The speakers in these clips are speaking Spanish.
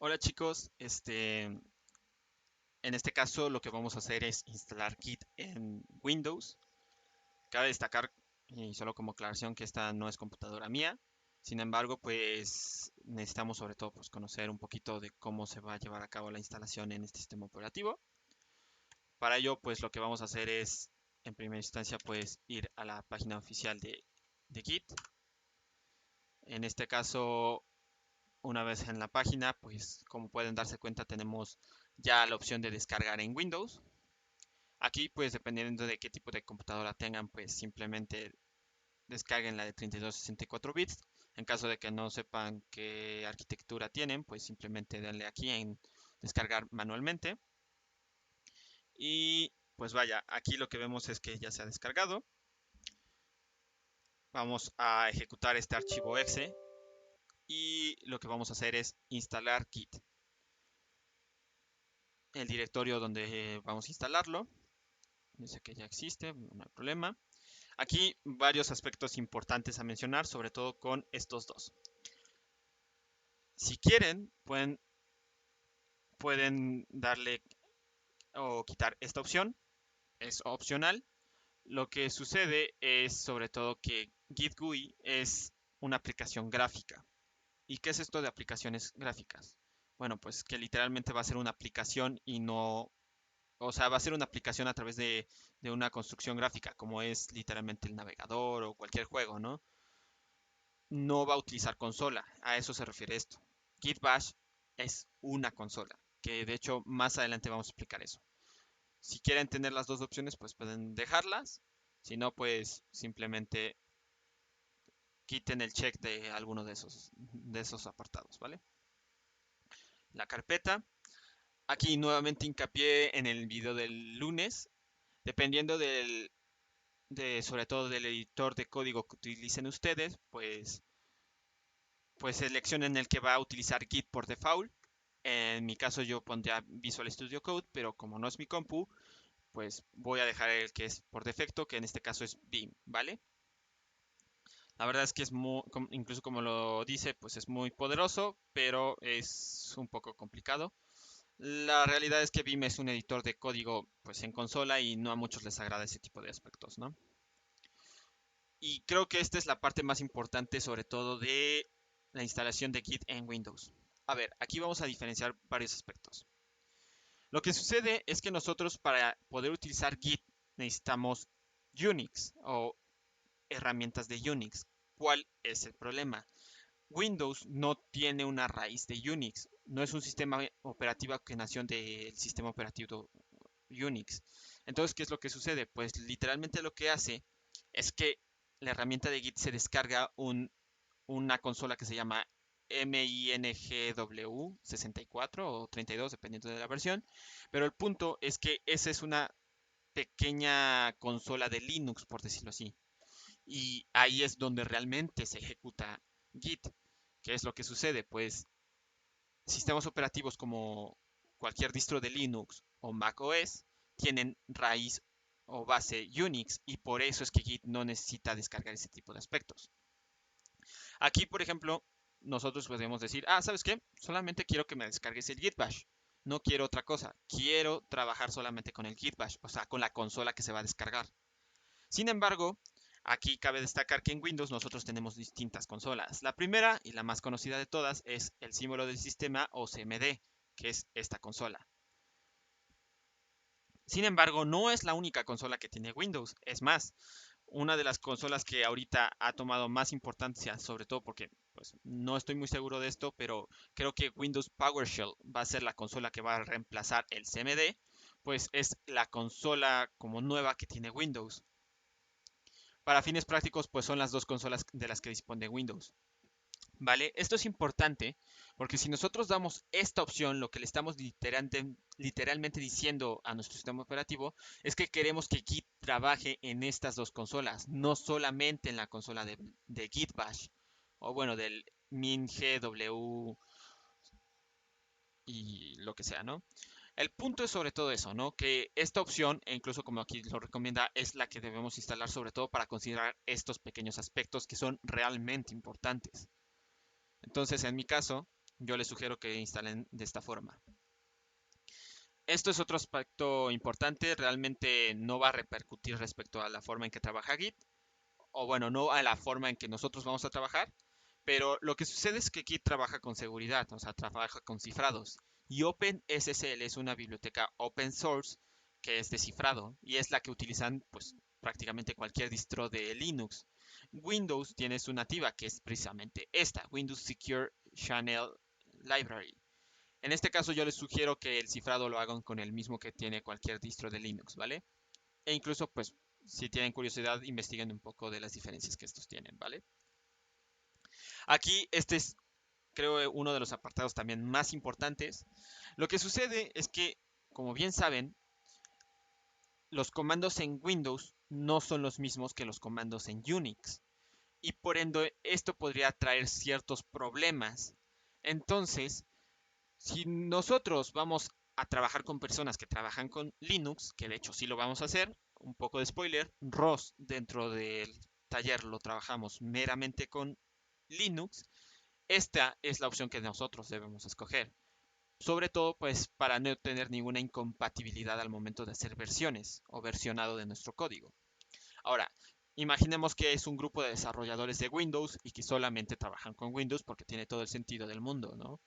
Hola chicos, en este caso lo que vamos a hacer es instalar Git en Windows. Cabe destacar, y solo como aclaración, que esta no es computadora mía. Sin embargo, pues necesitamos sobre todo pues, conocer un poquito de cómo se va a llevar a cabo la instalación en este sistema operativo. Para ello, pues lo que vamos a hacer es, en primera instancia, pues ir a la página oficial de Git. En este caso, una vez en la página, pues como pueden darse cuenta, tenemos ya la opción de descargar en Windows. Aquí, pues dependiendo de qué tipo de computadora tengan, pues simplemente descarguen la de 32 64 bits. En caso de que no sepan qué arquitectura tienen, pues simplemente denle aquí en descargar manualmente. Y pues vaya, aquí lo que vemos es que ya se ha descargado. Vamos a ejecutar este archivo exe y lo que vamos a hacer es instalar Git, el directorio donde vamos a instalarlo. Dice que ya existe, no hay problema. Aquí varios aspectos importantes a mencionar, sobre todo con estos dos. Si quieren, pueden darle o quitar esta opción, es opcional. Lo que sucede es sobre todo que Git GUI es una aplicación gráfica. ¿Y qué es esto de aplicaciones gráficas? Bueno, pues que literalmente va a ser una aplicación y no, o sea, va a ser una aplicación a través de una construcción gráfica, como es literalmente el navegador o cualquier juego, ¿no? No va a utilizar consola, a eso se refiere esto. Git Bash es una consola, que de hecho más adelante vamos a explicar eso. Si quieren tener las dos opciones, pues pueden dejarlas. Si no, pues simplemente quiten el check de alguno de esos apartados, ¿vale? La carpeta. Aquí nuevamente hincapié en el video del lunes. Dependiendo sobre todo del editor de código que utilicen ustedes, pues seleccionen el que va a utilizar Git por default. En mi caso yo pondría Visual Studio Code, pero como no es mi compu, pues voy a dejar el que es por defecto, que en este caso es Vim, ¿vale? La verdad es que es muy, incluso como lo dice, pues es muy poderoso, pero es un poco complicado. La realidad es que Vim es un editor de código pues en consola y no a muchos les agrada ese tipo de aspectos, ¿no? Y creo que esta es la parte más importante sobre todo de la instalación de Git en Windows. A ver, aquí vamos a diferenciar varios aspectos. Lo que sucede es que nosotros para poder utilizar Git necesitamos Unix o herramientas de Unix. ¿Cuál es el problema? Windows no tiene una raíz de Unix, no es un sistema operativo que nació del sistema operativo Unix. Entonces, ¿qué es lo que sucede? Pues literalmente lo que hace es que la herramienta de Git se descarga una consola que se llama MINGW 64 o 32, dependiendo de la versión. Pero el punto es que esa es una pequeña consola de Linux, por decirlo así. Y ahí es donde realmente se ejecuta Git. ¿Qué es lo que sucede? Pues sistemas operativos como cualquier distro de Linux o Mac OS tienen raíz o base Unix y por eso es que Git no necesita descargar ese tipo de aspectos. Aquí, por ejemplo, nosotros podemos decir, ¿sabes qué? Solamente quiero que me descargues el Git Bash. No quiero otra cosa. Quiero trabajar solamente con el Git Bash, o sea, con la consola que se va a descargar. Sin embargo, aquí cabe destacar que en Windows nosotros tenemos distintas consolas. La primera y la más conocida de todas es el símbolo del sistema o CMD, que es esta consola. Sin embargo, no es la única consola que tiene Windows. Es más, una de las consolas que ahorita ha tomado más importancia, sobre todo porque pues, no estoy muy seguro de esto, pero creo que Windows PowerShell va a ser la consola que va a reemplazar el CMD, pues es la consola como nueva que tiene Windows. Para fines prácticos, pues son las dos consolas de las que dispone Windows. ¿Vale? Esto es importante porque si nosotros damos esta opción, lo que le estamos literalmente diciendo a nuestro sistema operativo es que queremos que Git trabaje en estas dos consolas, no solamente en la consola de Git Bash o bueno, del MinGW y lo que sea, ¿no? El punto es sobre todo eso, ¿no? Que esta opción, e incluso como aquí lo recomienda, es la que debemos instalar sobre todo para considerar estos pequeños aspectos que son realmente importantes. Entonces, en mi caso, yo les sugiero que instalen de esta forma. Esto es otro aspecto importante, realmente no va a repercutir respecto a la forma en que trabaja Git, o bueno, no a la forma en que nosotros vamos a trabajar, pero lo que sucede es que Git trabaja con seguridad, o sea, trabaja con cifrados. Y OpenSSL es una biblioteca open source que es de cifrado y es la que utilizan pues prácticamente cualquier distro de Linux. Windows tiene su nativa que es precisamente esta, Windows Secure Channel Library. En este caso yo les sugiero que el cifrado lo hagan con el mismo que tiene cualquier distro de Linux, ¿vale? E incluso pues si tienen curiosidad investiguen un poco de las diferencias que estos tienen, ¿vale? Aquí este es creo uno de los apartados también más importantes. Lo que sucede es que, como bien saben, los comandos en Windows no son los mismos que los comandos en Unix y por ende esto podría traer ciertos problemas. Entonces, si nosotros vamos a trabajar con personas que trabajan con Linux, que de hecho sí lo vamos a hacer, un poco de spoiler, ROS dentro del taller lo trabajamos meramente con Linux, esta es la opción que nosotros debemos escoger. Sobre todo, pues, para no tener ninguna incompatibilidad al momento de hacer versiones o versionado de nuestro código. Ahora, imaginemos que es un grupo de desarrolladores de Windows y que solamente trabajan con Windows porque tiene todo el sentido del mundo, ¿no?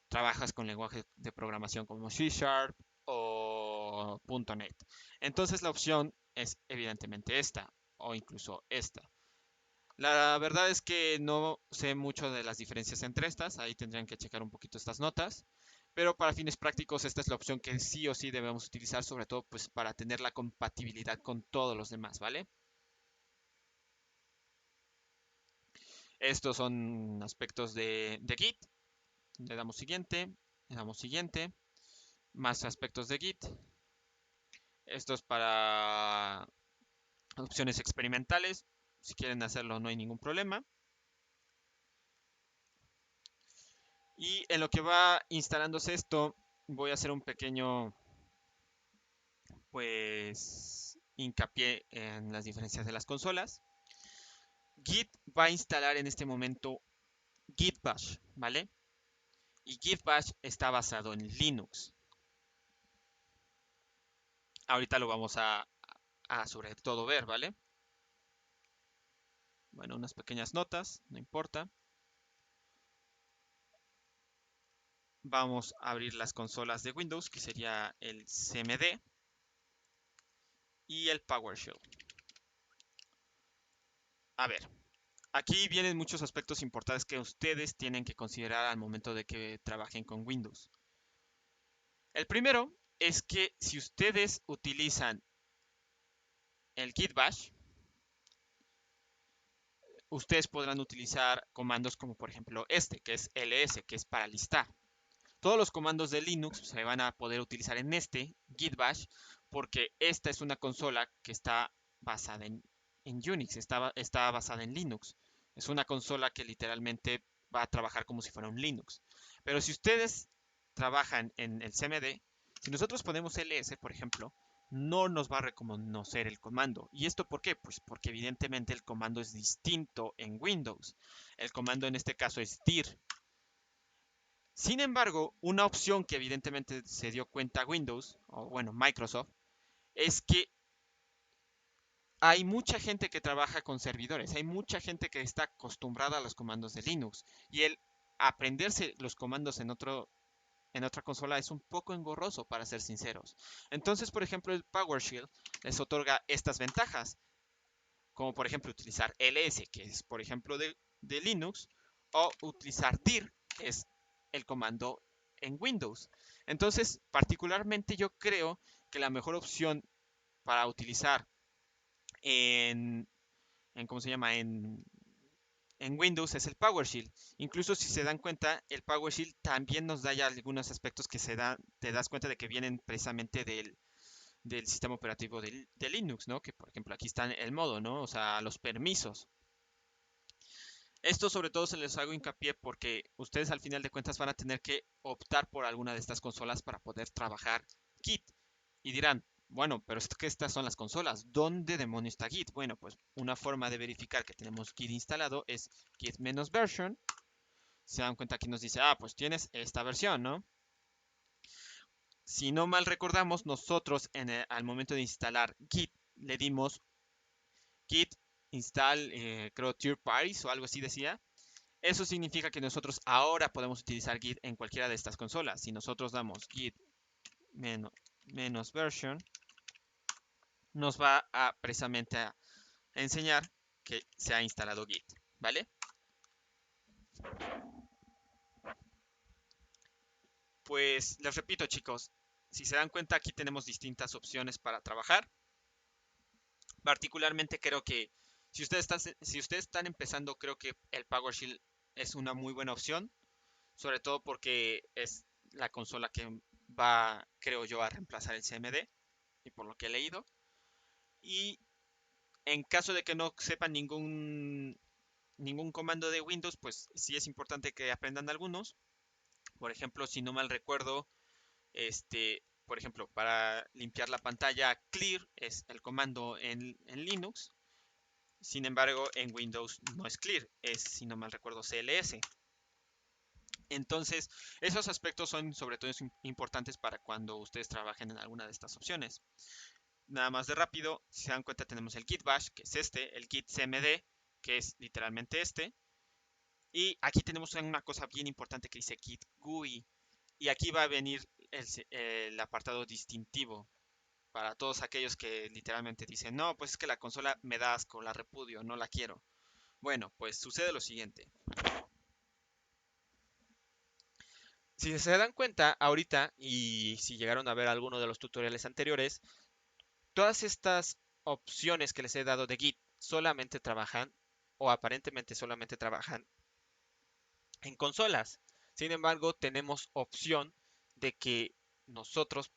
Trabajas con lenguajes de programación como C Sharp o .NET. Entonces la opción es evidentemente esta o incluso esta. La verdad es que no sé mucho de las diferencias entre estas, ahí tendrían que checar un poquito estas notas, pero para fines prácticos esta es la opción que sí o sí debemos utilizar, sobre todo pues para tener la compatibilidad con todos los demás, ¿vale? Estos son aspectos de Git, le damos siguiente, más aspectos de Git, esto es para opciones experimentales, si quieren hacerlo no hay ningún problema. Y en lo que va instalándose esto, voy a hacer un pequeño pues hincapié en las diferencias de las consolas. Git va a instalar en este momento Git Bash, ¿vale? Y Git Bash está basado en Linux. Ahorita lo vamos a sobre todo ver, ¿vale? Bueno, unas pequeñas notas, no importa. Vamos a abrir las consolas de Windows, que sería el CMD y el PowerShell. A ver, aquí vienen muchos aspectos importantes que ustedes tienen que considerar al momento de que trabajen con Windows. El primero es que si ustedes utilizan el Git Bash, ustedes podrán utilizar comandos como por ejemplo este, que es ls, que es para listar. Todos los comandos de Linux se van a poder utilizar en este Git Bash porque esta es una consola que está basada en Unix, está basada en Linux. Es una consola que literalmente va a trabajar como si fuera un Linux. Pero si ustedes trabajan en el CMD, si nosotros ponemos ls, por ejemplo, no nos va a reconocer el comando. ¿Y esto por qué? Pues porque evidentemente el comando es distinto en Windows. El comando en este caso es dir. Sin embargo, una opción que evidentemente se dio cuenta Windows, o bueno, Microsoft, es que hay mucha gente que trabaja con servidores, hay mucha gente que está acostumbrada a los comandos de Linux y el aprenderse los comandos en otra consola es un poco engorroso, para ser sinceros. Entonces, por ejemplo, el PowerShell les otorga estas ventajas, como por ejemplo utilizar ls, que es por ejemplo de Linux, o utilizar dir, que es el comando en Windows. Entonces, particularmente yo creo que la mejor opción para utilizar ¿cómo se llama? En Windows es el PowerShell. Incluso si se dan cuenta, el PowerShell también nos da ya algunos aspectos que te das cuenta de que vienen precisamente del sistema operativo de Linux, ¿no? Que por ejemplo aquí está el modo, ¿no? O sea, los permisos. Esto sobre todo se les hago hincapié porque ustedes al final de cuentas van a tener que optar por alguna de estas consolas para poder trabajar Git. Y dirán, bueno, pero es que estas son las consolas. ¿Dónde demonios está Git? Bueno, pues una forma de verificar que tenemos Git instalado es git-version Se dan cuenta que nos dice, ah, pues tienes esta versión, ¿no? Si no mal recordamos, nosotros al momento de instalar Git le dimos Git install, creo, third parties o algo así decía. Eso significa que nosotros ahora podemos utilizar Git en cualquiera de estas consolas. Si nosotros damos Git menos version, nos va a precisamente a enseñar que se ha instalado Git, ¿vale? Pues les repito, chicos, si se dan cuenta, aquí tenemos distintas opciones para trabajar. Particularmente creo que si ustedes están empezando, creo que el PowerShell es una muy buena opción, sobre todo porque es la consola que va, creo yo, a reemplazar el CMD, y por lo que he leído. Y en caso de que no sepan ningún comando de Windows, pues sí es importante que aprendan algunos. Por ejemplo, si no mal recuerdo, por ejemplo, para limpiar la pantalla, clear es el comando en Linux. Sin embargo, en Windows no es clear, es, si no mal recuerdo, CLS. Entonces, esos aspectos son sobre todo importantes para cuando ustedes trabajen en alguna de estas opciones. Nada más de rápido, si se dan cuenta, tenemos el Git Bash, que es este, el Git CMD, que es literalmente este. Y aquí tenemos una cosa bien importante que dice Git GUI. Y aquí va a venir el apartado distintivo para todos aquellos que literalmente dicen, no, pues es que la consola me da asco, la repudio, no la quiero. Bueno, pues sucede lo siguiente. Si se dan cuenta ahorita y si llegaron a ver alguno de los tutoriales anteriores, todas estas opciones que les he dado de Git solamente trabajan o aparentemente solamente trabajan en consolas. Sin embargo, tenemos opción de que nosotros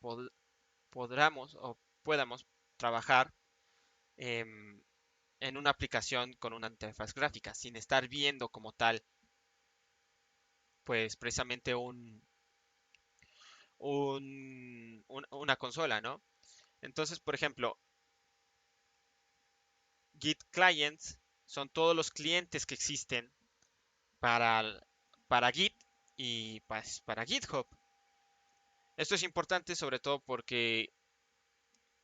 podamos o podamos trabajar en una aplicación con una interfaz gráfica sin estar viendo como tal, pues precisamente una consola, ¿no? Entonces, por ejemplo, Git Clients son todos los clientes que existen para, para Git y pues, para GitHub. Esto es importante sobre todo porque,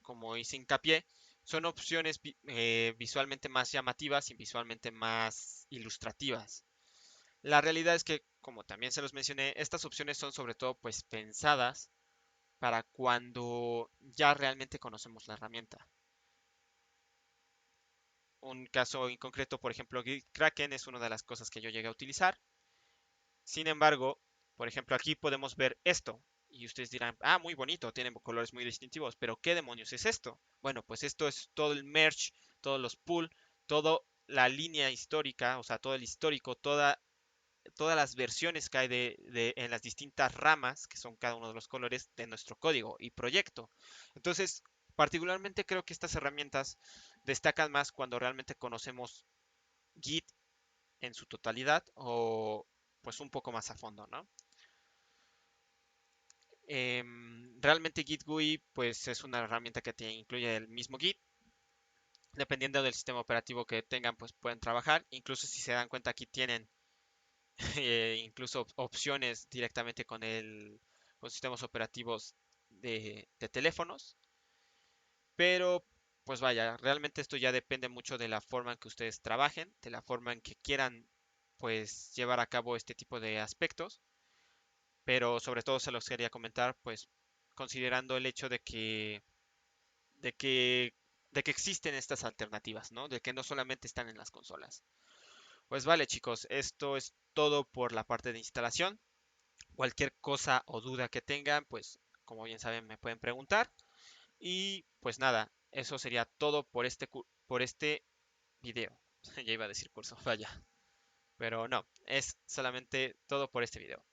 como hice hincapié, son opciones visualmente más llamativas y visualmente más ilustrativas. La realidad es que, como también se los mencioné, estas opciones son sobre todo pues pensadas para cuando ya realmente conocemos la herramienta. Un caso en concreto, por ejemplo, Kraken es una de las cosas que yo llegué a utilizar. Sin embargo, por ejemplo, aquí podemos ver esto. Y ustedes dirán, ah, muy bonito, tiene colores muy distintivos, pero ¿qué demonios es esto? Bueno, pues esto es todo el merge, todos los pool, toda la línea histórica, o sea, todo el histórico, todas las versiones que hay en las distintas ramas, que son cada uno de los colores de nuestro código y proyecto. Entonces, particularmente creo que estas herramientas destacan más cuando realmente conocemos Git en su totalidad o pues un poco más a fondo, ¿no? Realmente Git GUI pues es una herramienta que incluye el mismo Git. Dependiendo del sistema operativo que tengan, pues pueden trabajar. Incluso si se dan cuenta aquí tienen incluso opciones directamente con sistemas operativos de teléfonos. Pero pues vaya, realmente esto ya depende mucho de la forma en que ustedes trabajen, de la forma en que quieran pues llevar a cabo este tipo de aspectos. Pero sobre todo se los quería comentar pues considerando el hecho de que, de que existen estas alternativas, ¿no? De que no solamente están en las consolas. Pues vale, chicos, esto es todo por la parte de instalación. Cualquier cosa o duda que tengan, pues como bien saben, me pueden preguntar. Y pues nada, eso sería todo por este video. Ya iba a decir curso, vaya. Pero no, es solamente todo por este video.